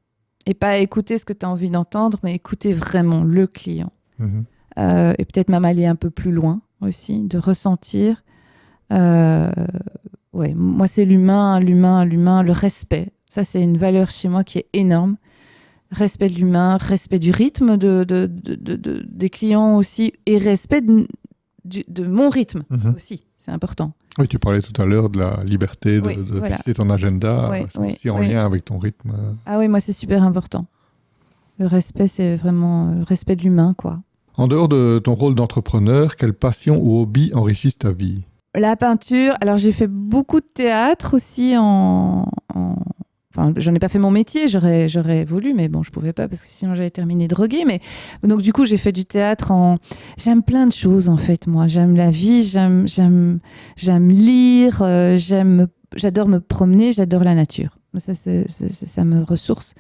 Et pas écouter ce que tu as envie d'entendre, mais écouter vraiment le client. Et peut-être même aller un peu plus loin aussi, de ressentir. Moi, c'est l'humain, le respect. Ça, c'est une valeur chez moi qui est énorme. Respect de l'humain, respect du rythme des clients aussi, et respect de mon rythme aussi. C'est important. Oui, tu parlais tout à l'heure de la liberté de fixer ton agenda, c'est aussi en lien avec ton rythme. Ah oui, moi, c'est super important. Le respect, c'est vraiment le respect de l'humain, quoi. En dehors de ton rôle d'entrepreneur, quelle passion ou hobby enrichissent ta vie ? La peinture. Alors, j'ai fait beaucoup de théâtre aussi Enfin, j'en ai pas fait mon métier, j'aurais voulu, mais bon, je pouvais pas parce que sinon j'allais terminer droguée. Mais donc du coup, j'ai fait du théâtre. J'aime plein de choses en fait. Moi, j'aime la vie, j'aime lire, j'adore me promener, j'adore la nature. Ça, ça me ressource.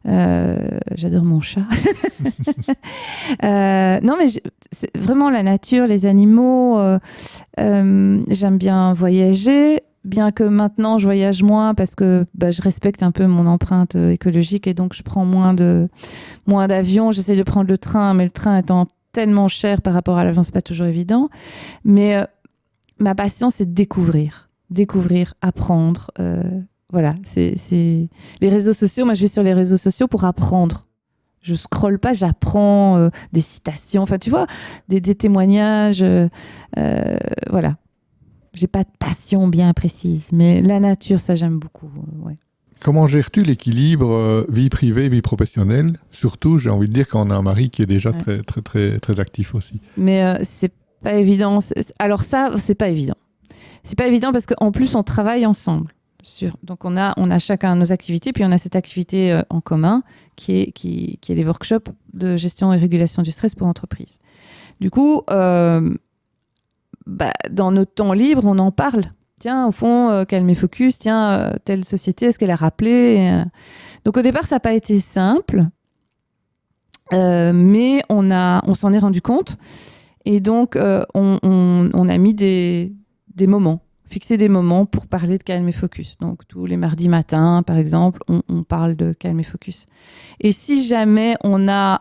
J'adore mon chat. Non, mais c'est vraiment la nature, les animaux. J'aime bien voyager. Bien que maintenant, je voyage moins parce que je respecte un peu mon empreinte écologique et donc je prends moins d'avions. J'essaie de prendre le train, mais le train étant tellement cher par rapport à l'avion, c'est pas toujours évident. Mais ma passion, c'est de découvrir, apprendre. Voilà, c'est les réseaux sociaux. Moi, je vais sur les réseaux sociaux pour apprendre. Je scrolle pas, j'apprends des citations. Enfin, tu vois, des témoignages. Voilà. J'ai pas de passion bien précise, mais la nature, ça, j'aime beaucoup. Ouais. Comment gères-tu l'équilibre vie privée, vie professionnelle? Surtout, j'ai envie de dire, quand on a un mari qui est déjà très, très, très, très actif aussi. Mais c'est pas évident. Alors ça, c'est pas évident. C'est pas évident parce qu'en plus, on travaille ensemble. Donc, on a chacun nos activités, puis on a cette activité en commun qui est les workshops de gestion et régulation du stress pour entreprise. Du coup, dans notre temps libre, on en parle. Tiens, au fond, Calm et Focus, tiens, telle société, est-ce qu'elle a rappelé Donc, au départ, ça n'a pas été simple, mais on s'en est rendu compte. Et donc, on a mis des moments, fixé des moments pour parler de Calm et Focus. Donc, tous les mardis matins, par exemple, on parle de Calm et Focus. Et si jamais on a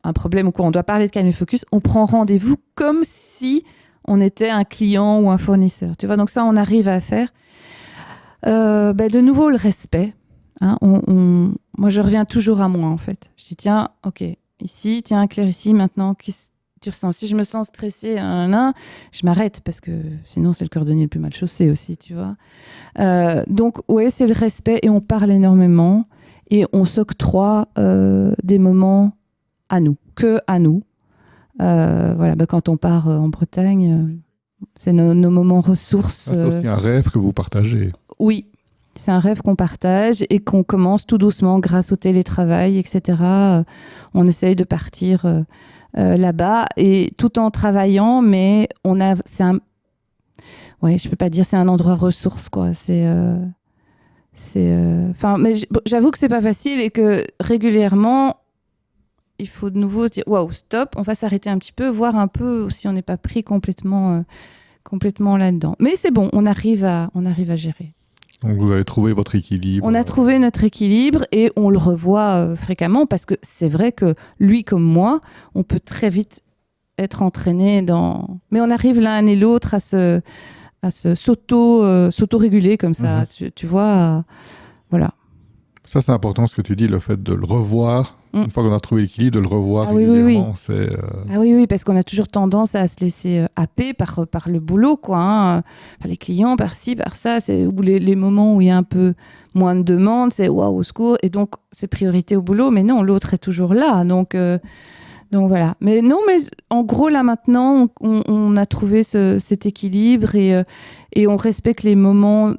un problème ou quoi, on doit parler de Calm et Focus, on prend rendez-vous comme si on était un client ou un fournisseur. Tu vois, donc ça, on arrive à faire. De nouveau, le respect. Hein, moi, je reviens toujours à moi, en fait. Je dis, tiens, ok, ici, tiens, Claire, ici, maintenant, qu'est-ce que tu ressens? Si je me sens stressée, je m'arrête, parce que sinon, c'est le cordonnier le plus mal chaussé aussi, tu vois. Donc, ouais, c'est le respect, et on parle énormément, et on s'octroie des moments à nous, que à nous. Voilà, quand on part en Bretagne, c'est nos moments ressources. C'est aussi un rêve que vous partagez. Oui, c'est un rêve qu'on partage et qu'on commence tout doucement grâce au télétravail, etc. On essaye de partir là-bas et tout en travaillant, mais je peux pas dire c'est un endroit ressource, quoi. Mais j'avoue que c'est pas facile et que régulièrement, il faut de nouveau se dire waouh, stop, on va s'arrêter un petit peu, voir un peu si on n'est pas pris complètement là-dedans. Mais c'est bon, on arrive à gérer. Donc vous avez trouvé votre équilibre. On a trouvé notre équilibre et on le revoit fréquemment parce que c'est vrai que lui comme moi, on peut très vite être entraîné dans. Mais on arrive l'un et l'autre à se s'auto-réguler comme ça, tu vois, voilà. Ça, c'est important ce que tu dis, le fait de le revoir. Une fois qu'on a trouvé l'équilibre, de le revoir régulièrement. Oui. Oui, parce qu'on a toujours tendance à se laisser happer par le boulot, quoi. Hein. Par les clients, par ci, par ça. Ou les moments où il y a un peu moins de demandes, c'est waouh, au secours. Et donc, c'est priorité au boulot. Mais non, l'autre est toujours là. Donc voilà. Mais non, mais en gros, là, maintenant, on a trouvé cet équilibre et on respecte les moments,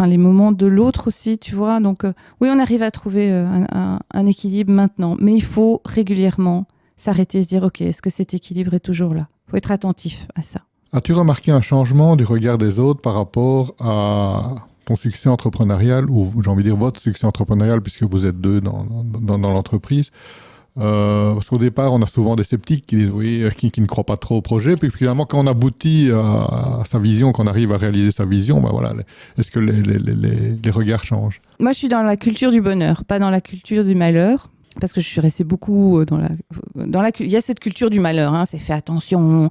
les moments de l'autre aussi, tu vois. Donc, oui, on arrive à trouver un équilibre maintenant. Mais il faut régulièrement s'arrêter et se dire, OK, est-ce que cet équilibre est toujours là? Il faut être attentif à ça. As-tu remarqué un changement du regard des autres par rapport à ton succès entrepreneurial, ou j'ai envie de dire votre succès entrepreneurial, puisque vous êtes deux dans l'entreprise? Parce qu'au départ, on a souvent des sceptiques qui disent qui ne croient pas trop au projet. Puis finalement, quand on aboutit à sa vision, qu'on arrive à réaliser sa vision, est-ce que les regards changent? Moi, je suis dans la culture du bonheur, pas dans la culture du malheur. Parce que je suis restée beaucoup il y a cette culture du malheur, hein, c'est fais attention,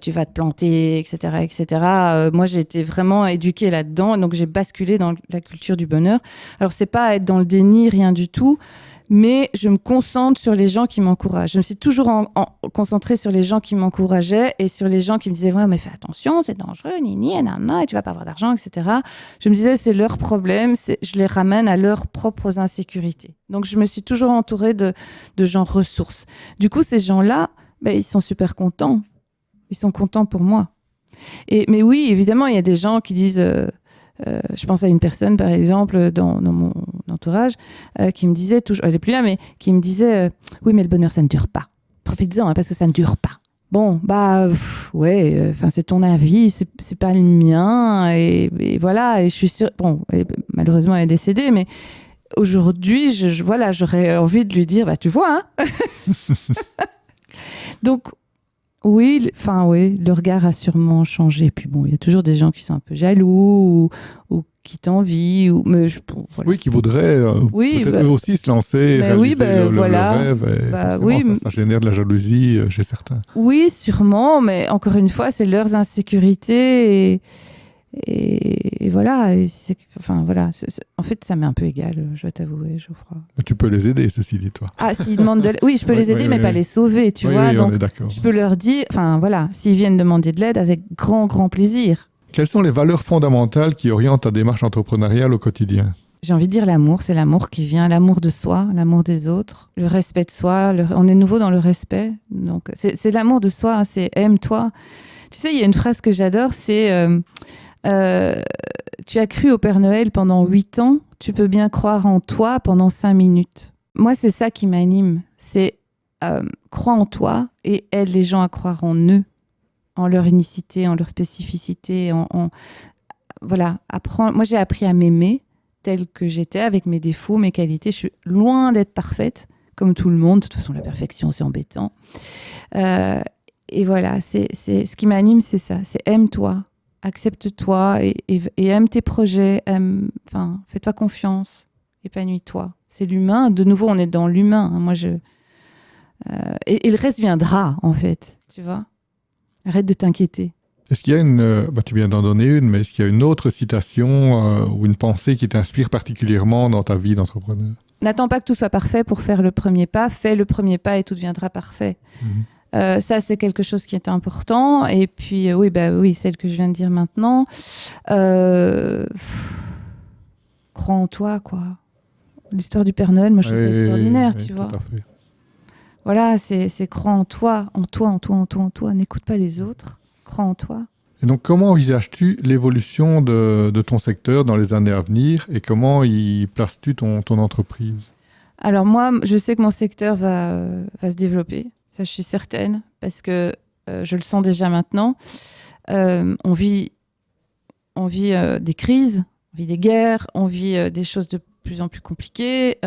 tu vas te planter, etc., etc. Moi, j'ai été vraiment éduquée là-dedans, donc j'ai basculé dans la culture du bonheur. Alors, c'est pas être dans le déni, rien du tout, mais je me concentre sur les gens qui m'encouragent. Je me suis toujours concentrée sur les gens qui m'encourageaient et sur les gens qui me disaient « Ouais, mais fais attention, c'est dangereux, nanana, et tu vas pas avoir d'argent, etc. » Je me disais « C'est leur problème, je les ramène à leurs propres insécurités. » Donc, je me suis toujours entourée de gens ressources. Du coup, ces gens-là, ils sont super contents. Ils sont contents pour moi. Mais oui, évidemment, il y a des gens qui disent je pense à une personne, par exemple, dans mon entourage, qui me disait, elle n'est plus là, mais qui me disait oui, mais le bonheur, ça ne dure pas. Profites-en, parce que ça ne dure pas. Bon, ouais, c'est ton avis, c'est pas le mien, et voilà, et je suis sûre, malheureusement, elle est décédée, mais aujourd'hui, j'aurais envie de lui dire, tu vois, hein. Donc, oui, le regard a sûrement changé. Puis bon, il y a toujours des gens qui sont un peu jaloux ou qui t'envient. Voilà. Oui, qui voudraient peut-être eux aussi se lancer, réaliser le rêve. Ça génère de la jalousie chez certains. Oui, sûrement, mais encore une fois, c'est leurs insécurités et voilà. En fait, ça m'est un peu égal, je dois t'avouer, Geoffroy. Mais tu peux les aider, ceci dit, toi. Ah, s'ils demandent de l'aide. Oui, je peux les aider, mais pas les sauver, tu vois. Oui, donc, on est d'accord. Je peux leur dire, s'ils viennent demander de l'aide, avec grand, grand plaisir. Quelles sont les valeurs fondamentales qui orientent ta démarche entrepreneuriale au quotidien ? J'ai envie de dire l'amour, c'est l'amour qui vient, l'amour de soi, l'amour des autres, le respect de soi. On est nouveau dans le respect. Donc, c'est l'amour de soi, hein, c'est aime-toi. Tu sais, il y a une phrase que j'adore, c'est tu as cru au Père Noël pendant 8 ans, tu peux bien croire en toi pendant 5 minutes. Moi, c'est ça qui m'anime. C'est crois en toi et aide les gens à croire en eux, en leur unicité, en leur spécificité. Voilà, moi, j'ai appris à m'aimer telle que j'étais, avec mes défauts, mes qualités. Je suis loin d'être parfaite, comme tout le monde. De toute façon, la perfection, c'est embêtant. Et voilà, c'est ce qui m'anime, c'est ça. C'est aime-toi, accepte-toi et aime tes projets. Fais-toi confiance, épanouis-toi. C'est l'humain. De nouveau, on est dans l'humain. Hein. Moi, et le reste viendra, en fait. Tu vois ? Arrête de t'inquiéter. Est-ce qu'il y a tu viens d'en donner une, mais est-ce qu'il y a une autre citation ou une pensée qui t'inspire particulièrement dans ta vie d'entrepreneur ? N'attends pas que tout soit parfait pour faire le premier pas. Fais le premier pas et tout deviendra parfait. Ça, c'est quelque chose qui est important. Et puis, celle que je viens de dire maintenant. Crois en toi, quoi. L'histoire du Père Noël, moi, je trouve ça extraordinaire, tu vois. Tout à fait. Voilà, c'est crois en toi, en toi. N'écoute pas les autres. Crois en toi. Et donc, comment envisages-tu l'évolution de ton secteur dans les années à venir et comment y places-tu ton entreprise ? Alors moi, je sais que mon secteur va se développer. Ça, je suis certaine, parce que je le sens déjà maintenant. On vit des crises, on vit des guerres, on vit des choses de plus en plus compliquées.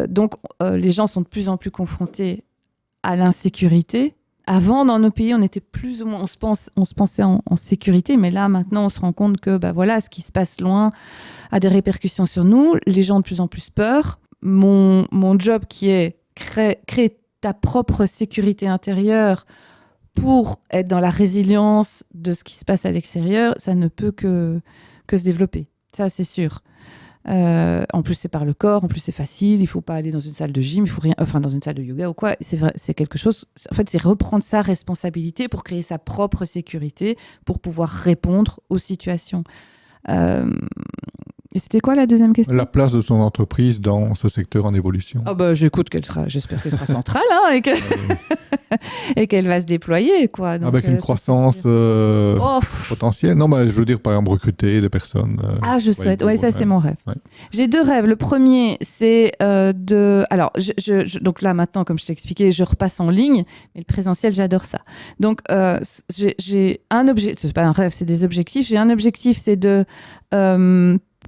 Donc, les gens sont de plus en plus confrontés à l'insécurité. Avant, dans nos pays, on était plus ou moins, on se pensait en sécurité, mais là, maintenant, on se rend compte que, ce qui se passe loin a des répercussions sur nous. Les gens ont de plus en plus peur. Mon job qui est créer ta propre sécurité intérieure pour être dans la résilience de ce qui se passe à l'extérieur, ça ne peut que se développer. Ça, c'est sûr. En plus, c'est par le corps, en plus, c'est facile. Il ne faut pas aller dans une salle de gym, dans une salle de yoga ou quoi. C'est vrai, c'est quelque chose. En fait, c'est reprendre sa responsabilité pour créer sa propre sécurité, pour pouvoir répondre aux situations. Et c'était quoi la deuxième question ? La place de ton entreprise dans ce secteur en évolution. J'espère qu'elle sera centrale et qu'elle va se déployer, quoi. Donc, avec une croissance potentielle. Non, je veux dire, par exemple, recruter des personnes. Je souhaite. Oui, ça, c'est mon rêve. Ouais. J'ai 2 rêves. Le premier, c'est Alors, donc là, maintenant, comme je t'ai expliqué, je repasse en ligne, mais le présentiel, j'adore ça. Donc, j'ai un objectif. C'est pas un rêve, c'est des objectifs. J'ai un objectif, c'est de...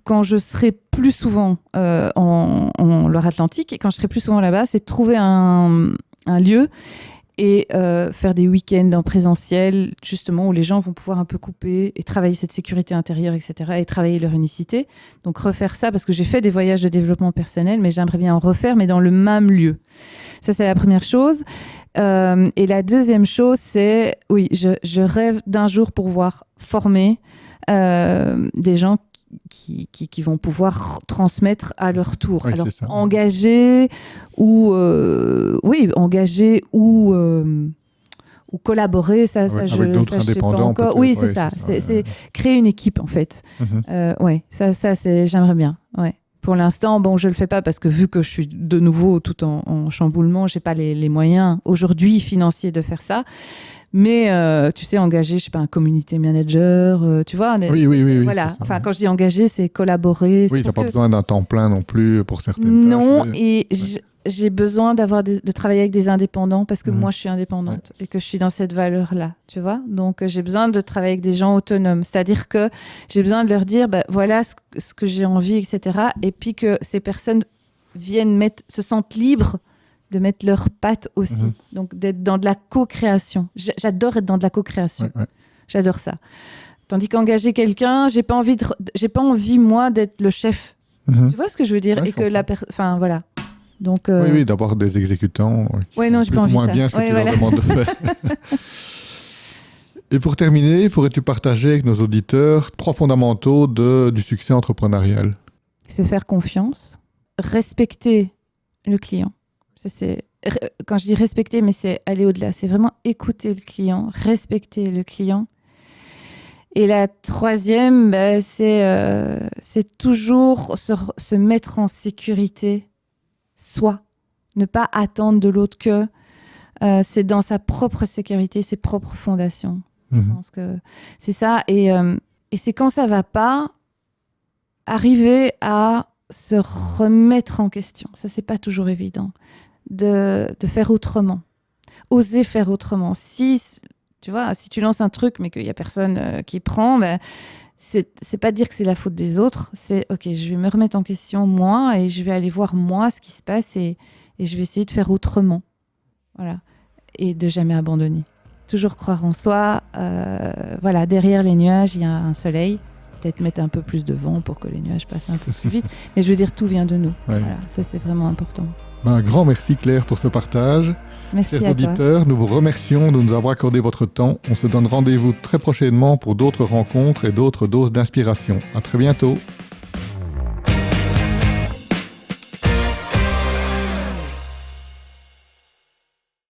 quand je serai plus souvent en Loire-Atlantique, et quand je serai plus souvent là-bas, c'est de trouver un lieu et faire des week-ends en présentiel, justement, où les gens vont pouvoir un peu couper et travailler cette sécurité intérieure, etc., et travailler leur unicité. Donc, refaire ça, parce que j'ai fait des voyages de développement personnel, mais j'aimerais bien en refaire, mais dans le même lieu. Ça, c'est la première chose. Et la deuxième chose, c'est, je rêve d'un jour pouvoir former des gens qui vont pouvoir transmettre à leur tour. Oui, alors engager ou collaborer, ça avec d'autres indépendants. Pas encore. Oui, c'est ça. C'est créer une équipe en fait. Ça c'est j'aimerais bien. Ouais. Pour l'instant, bon, je le fais pas parce que vu que je suis de nouveau tout en chamboulement, j'ai pas les moyens aujourd'hui financiers de faire ça. Mais tu sais, engager, je sais pas, un community manager, tu vois. Oui, voilà. c'est ça, enfin, quand je dis engager, c'est collaborer. Oui, t'as pas besoin d'un temps plein non plus pour certaines non, tâches. et j'ai besoin de travailler avec des indépendants parce que moi, je suis indépendante et que je suis dans cette valeur-là, tu vois. Donc, j'ai besoin de travailler avec des gens autonomes. C'est-à-dire que j'ai besoin de leur dire, voilà ce que j'ai envie, etc. Et puis que ces personnes se sentent libres de mettre leurs pattes aussi. Donc, d'être dans de la co-création. J'adore être dans de la co-création. Ouais. J'adore ça. Tandis qu'engager quelqu'un, j'ai pas envie, moi, d'être le chef. Tu vois ce que je veux dire? Ouais, et que la personne... Enfin, voilà. Donc, Oui, d'avoir des exécutants qui non, font j'ai plus pas ou envie moins ça. bien ce que tu leur demandes de faire. Et pour terminer, pourrais-tu partager avec nos auditeurs 3 fondamentaux du succès entrepreneurial? C'est faire confiance, respecter le client. Ça, quand je dis respecter, mais c'est aller au-delà. C'est vraiment écouter le client, respecter le client. Et la 3e, c'est toujours se mettre en sécurité, soi. Ne pas attendre de l'autre que c'est dans sa propre sécurité, ses propres fondations. Je pense que c'est ça. Et c'est quand ça va pas, arriver à se remettre en question. Ça, c'est pas toujours évident. De faire autrement. Oser faire autrement. Si tu lances un truc, mais qu'il y a personne qui prend, c'est pas dire que c'est la faute des autres. C'est, OK, je vais me remettre en question, moi, et je vais aller voir, moi, ce qui se passe, et je vais essayer de faire autrement. Voilà. Et de jamais abandonner. Toujours croire en soi. Voilà, derrière les nuages, il y a un soleil. Peut-être mettre un peu plus de vent pour que les nuages passent un peu plus vite. Mais je veux dire, tout vient de nous. Ouais. Voilà, ça, c'est vraiment important. Un grand merci Claire pour ce partage. Merci Chers à toi. auditeurs, nous vous remercions de nous avoir accordé votre temps. On se donne rendez-vous très prochainement pour d'autres rencontres et d'autres doses d'inspiration. À très bientôt.